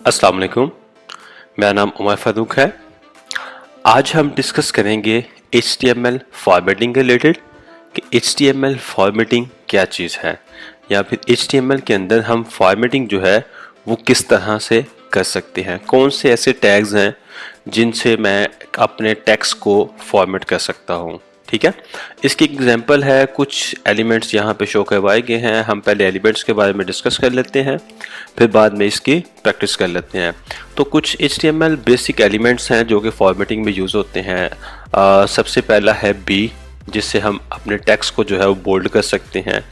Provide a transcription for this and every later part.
अस्सलाम वालेकुम, मेरा नाम उमर फारूक है। आज हम डिस्कस करेंगे HTML फॉर्मेटिंग के रिलेटेड कि HTML फॉर्मेटिंग क्या चीज़ है या फिर HTML के अंदर हम फॉर्मेटिंग जो है वो किस तरह से कर सकते हैं, कौन से ऐसे टैग्स हैं जिनसे मैं अपने टेक्स्ट को फॉर्मेट कर सकता हूँ। ठीक है, इसकी एग्जांपल है, कुछ एलिमेंट्स यहाँ पे शो करवाए गए हैं। हम पहले एलिमेंट्स के बारे में डिस्कस कर लेते हैं, फिर बाद में इसकी प्रैक्टिस कर लेते हैं। तो कुछ HTML बेसिक एलिमेंट्स हैं जो कि फॉर्मेटिंग में यूज़ होते हैं। सबसे पहला है B, जिससे हम अपने टेक्स्ट को जो है वो बोल्ड कर सकते हैं।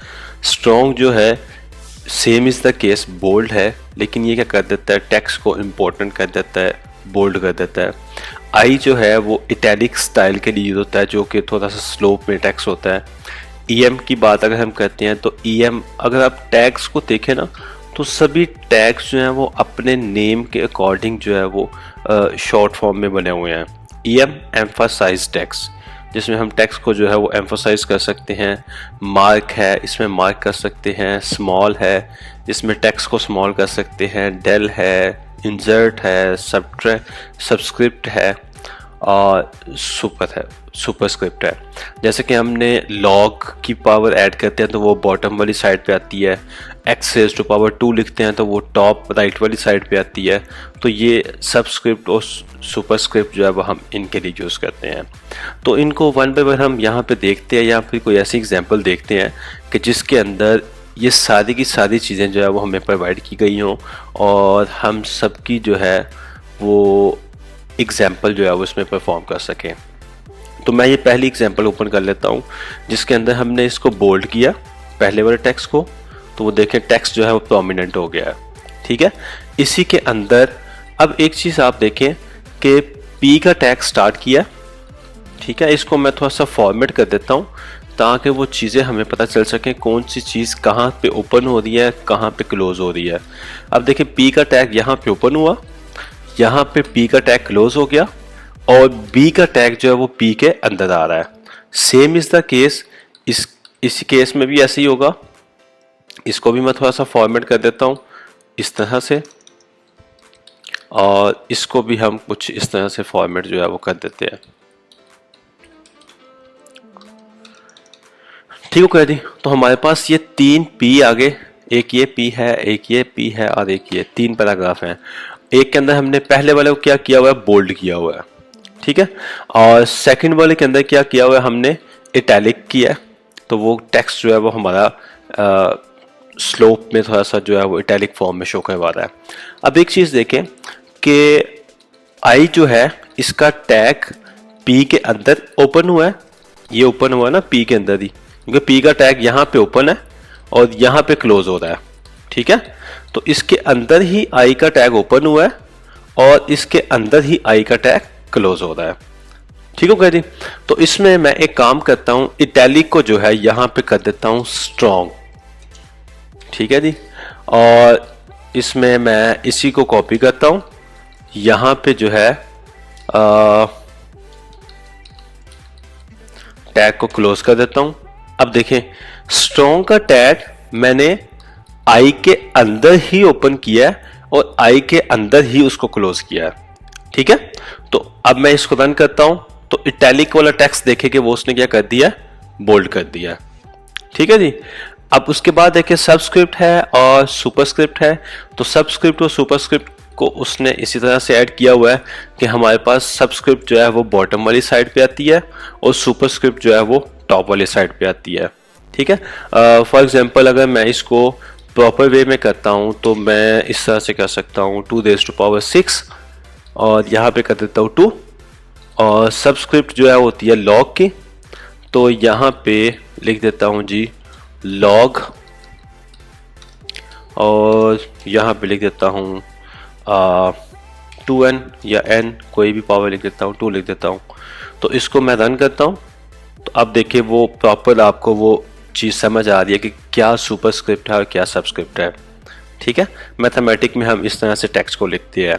स्ट्रॉन्ग जो है same is the case, bold है, लेकिन ये क्या कर देता है, टेक्स्ट को इम्पोर्टेंट कर देता है, बोल्ड कर देता है। आई जो है वो इटैलिक स्टाइल के लिए यूज़ होता है, जो कि थोड़ा सा स्लोप में टेक्स्ट होता है। EM की बात अगर हम करते हैं तो EM, अगर आप टैग्स को देखें ना, तो सभी टैग्स जो हैं वो अपने नेम के अकॉर्डिंग जो है वो शॉर्ट फॉर्म में बने हुए हैं। EM एम्फसाइज टेक्स्ट, जिसमें हम टेक्स्ट को जो है वो एम्फोसाइज कर सकते हैं। मार्क है, इसमें मार्क कर सकते हैं। स्मॉल है, इसमें टेक्स्ट को स्मॉल कर सकते हैं। डेल है, इंसर्ट है, सबस्क्रिप्ट है और सुपरस्क्रिप्ट है। जैसे कि हमने लॉग की पावर ऐड करते हैं तो वो बॉटम वाली साइड पे आती है। x रेज़ टू पावर 2 लिखते हैं तो वो टॉप राइट वाली साइड पे आती है। तो ये सबस्क्रिप्ट और सुपरस्क्रिप्ट जो है वो हम इनके लिए यूज़ करते हैं। तो इनको वन बाय वन हम यहाँ पे देखते हैं, या फिर कोई ऐसी एग्जांपल देखते हैं कि जिसके अंदर ये सारी की सारी चीज़ें जो है वो हमें प्रोवाइड की गई हों और हम सबकी जो है वो एग्जांपल जो है वो इसमें परफॉर्म कर सकें। तो मैं ये पहली एग्जांपल ओपन कर लेता हूँ, जिसके अंदर हमने इसको बोल्ड किया पहले वाले टेक्स्ट को, तो वो देखें टेक्स्ट जो है वो प्रोमिनेंट हो गया है। ठीक है, इसी के अंदर अब एक चीज़ आप देखें कि P का टैग स्टार्ट किया। ठीक है, इसको मैं थोड़ा सा फॉर्मेट कर देता हूँ ताकि वो चीज़ें हमें पता चल सकें कौन सी चीज़ कहाँ पे ओपन हो रही है, कहाँ पे क्लोज हो रही है। अब देखिए P का टैग यहाँ पे ओपन हुआ, यहाँ पे P का टैग क्लोज हो गया और B का टैग जो है वो P के अंदर आ रहा है। सेम इज़ द केस, इसी केस में भी ऐसे ही होगा। इसको भी मैं थोड़ा सा फॉर्मेट कर देता हूँ इस तरह से, और इसको भी हम कुछ इस तरह से फॉर्मेट जो है वो कर देते हैं। ठीक हो, कह दी। तो हमारे पास ये 3 P आगे, एक ये P है, एक ये P है और एक ये, 3 पैराग्राफ हैं। एक के अंदर हमने पहले वाले को क्या किया हुआ है, बोल्ड किया हुआ है। ठीक है, और सेकंड वाले के अंदर क्या किया हुआ है, हमने इटैलिक किया है। तो वो टेक्स्ट जो है वो हमारा स्लोप में थोड़ा सा जो है वो इटैलिक फॉर्म में शो करवा रहा है। अब एक चीज़ देखें कि आई जो है इसका टैग P के अंदर ओपन हुआ है। ये ओपन हुआ ना P के अंदर ही, क्योंकि P का टैग यहाँ पे ओपन है और यहाँ पे क्लोज हो रहा है। ठीक है, तो इसके अंदर ही आई का टैग ओपन हुआ है और इसके अंदर ही आई का टैग क्लोज हो रहा है। ठीक हो गया जी। तो इसमें मैं एक काम करता हूँ, इटैलिक को जो है यहाँ पे कर देता हूँ स्ट्रॉन्ग। ठीक है जी, और इसमें मैं इसी को कॉपी करता हूँ, यहाँ पे जो है टैग को क्लोज कर देता हूँ। अब देखें, स्ट्रॉन्ग का टैग मैंने आई के अंदर ही ओपन किया है और आई के अंदर ही उसको क्लोज किया है। ठीक है, तो अब मैं इसको रन करता हूं तो इटैलिक वाला टेक्स्ट देखे कि वो उसने क्या कर दिया, बोल्ड कर दिया। ठीक है जी। अब उसके बाद देखिए सबस्क्रिप्ट है और सुपरस्क्रिप्ट है। तो सबस्क्रिप्ट और सुपरस्क्रिप्ट को उसने इसी तरह से ऐड किया हुआ है कि हमारे पास सबस्क्रिप्ट जो है वो बॉटम वाली साइड पे आती है और सुपरस्क्रिप्ट जो है वो टॉप वाली साइड पे आती है। ठीक है, फॉर एग्जांपल अगर मैं इसको प्रॉपर वे में करता हूँ तो मैं इस तरह से कर सकता हूँ 2 रेज़ टू पावर 6 और यहाँ पे कर देता हूँ 2, और सबस्क्रिप्ट जो है होती है लॉग की, तो यहाँ पे लिख देता हूँ जी लॉग, और यहाँ पे लिख देता हूँ 2n या n, कोई भी पावर लिख देता हूँ, 2 लिख देता हूँ। तो इसको मैं रन करता हूँ तो अब देखिए वो प्रॉपर आपको वो चीज़ समझ आ रही है कि क्या सुपरस्क्रिप्ट है और क्या सबस्क्रिप्ट है। ठीक है, मैथमेटिक में हम इस तरह से टेक्स्ट को लिखते हैं,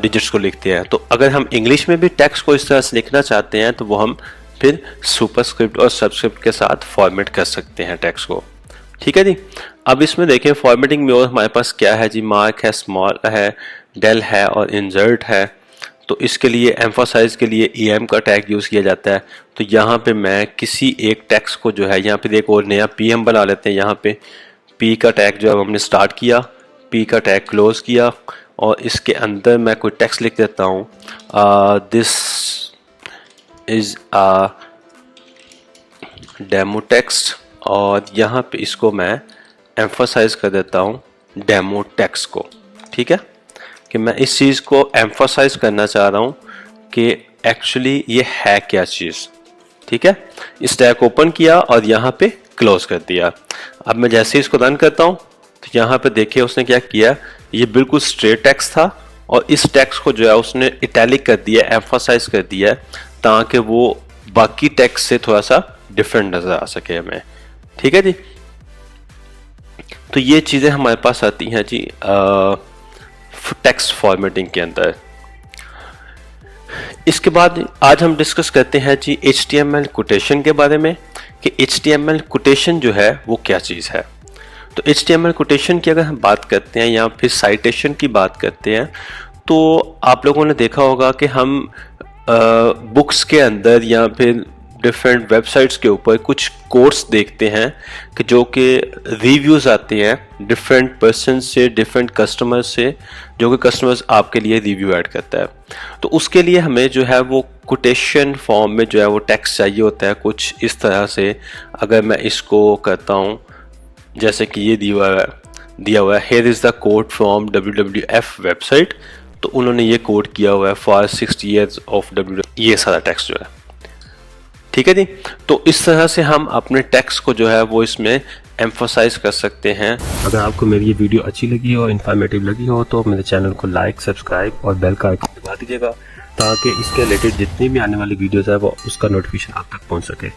डिजिट्स को लिखते हैं। तो अगर हम इंग्लिश में भी टेक्स्ट को इस तरह से लिखना चाहते हैं तो वो हम फिर सुपरस्क्रिप्ट और सबस्क्रिप्ट के साथ फॉर्मेट कर सकते हैं टेक्स्ट को। ठीक है जी। अब इसमें देखें फॉर्मेटिंग में और हमारे पास क्या है जी, मार्क है, स्मॉल है, डेल है और इंसर्ट है। तो इसके लिए एम्फोसाइज के लिए EM का टैग यूज़ किया जाता है। तो यहाँ पे मैं किसी एक टेक्स्ट को जो है, यहाँ पे देखो और नया PM बना लेते हैं। यहाँ पे P का टैग जो है हमने स्टार्ट किया, P का टैग क्लोज किया और इसके अंदर मैं कोई टेक्स्ट लिख देता हूँ, this is a demo text, और यहाँ पे इसको मैं एम्फोसाइज कर देता हूँ डेमो टेक्स्ट को। ठीक है, कि मैं इस चीज़ को एम्फोसाइज करना चाह रहा हूँ कि एक्चुअली ये है क्या चीज़। ठीक है, इस टैग ओपन किया और यहाँ पे क्लोज कर दिया। अब मैं जैसे ही इसको रन करता हूँ तो यहाँ पे देखिए उसने क्या किया, ये बिल्कुल स्ट्रेट टेक्स्ट था और इस टेक्स्ट को जो है उसने इटैलिक कर दिया, एम्फोसाइज कर दिया ताकि वो बाकी टेक्स्ट से थोड़ा सा डिफरेंट नजर आ सके हमें। ठीक है जी, तो ये चीज़ें हमारे पास आती हैं जी टेक्स्ट फॉर्मेटिंग के अंदर। इसके बाद आज हम डिस्कस करते हैं जी HTML कोटेशन के बारे में कि HTML कोटेशन जो है वो क्या चीज़ है। तो HTML कोटेशन की अगर हम बात करते हैं या फिर साइटेशन की बात करते हैं तो आप लोगों ने देखा होगा कि हम बुक्स के अंदर या फिर डिफरेंट वेबसाइट्स के ऊपर कुछ कोर्स देखते हैं कि जो कि रिव्यूज़ आते हैं डिफरेंट पर्सन से, डिफरेंट कस्टमर से, जो कि कस्टमर्स आपके लिए रिव्यू ऐड करता है। तो उसके लिए हमें जो है वो कोटेशन फॉर्म में जो है वो टेक्स्ट चाहिए होता है कुछ इस तरह से। अगर मैं इसको करता हूँ जैसे कि ये दिया हुआ है here is the code from WWF website, तो उन्होंने ये कोड किया हुआ है फॉर 60 years ऑफ WWF, ये सारा टेक्स्ट जो है। ठीक है जी, तो इस तरह से हम अपने टेक्स्ट को जो है वो इसमें एम्फोसाइज कर सकते हैं। अगर आपको मेरी ये वीडियो अच्छी लगी हो, इन्फॉर्मेटिव लगी हो तो मेरे चैनल को लाइक, सब्सक्राइब और बेल का आइकन दबा दीजिएगा ताकि इसके रिलेटेड जितनी भी आने वाली वीडियोस है वो उसका नोटिफिकेशन आप तक पहुंच सके।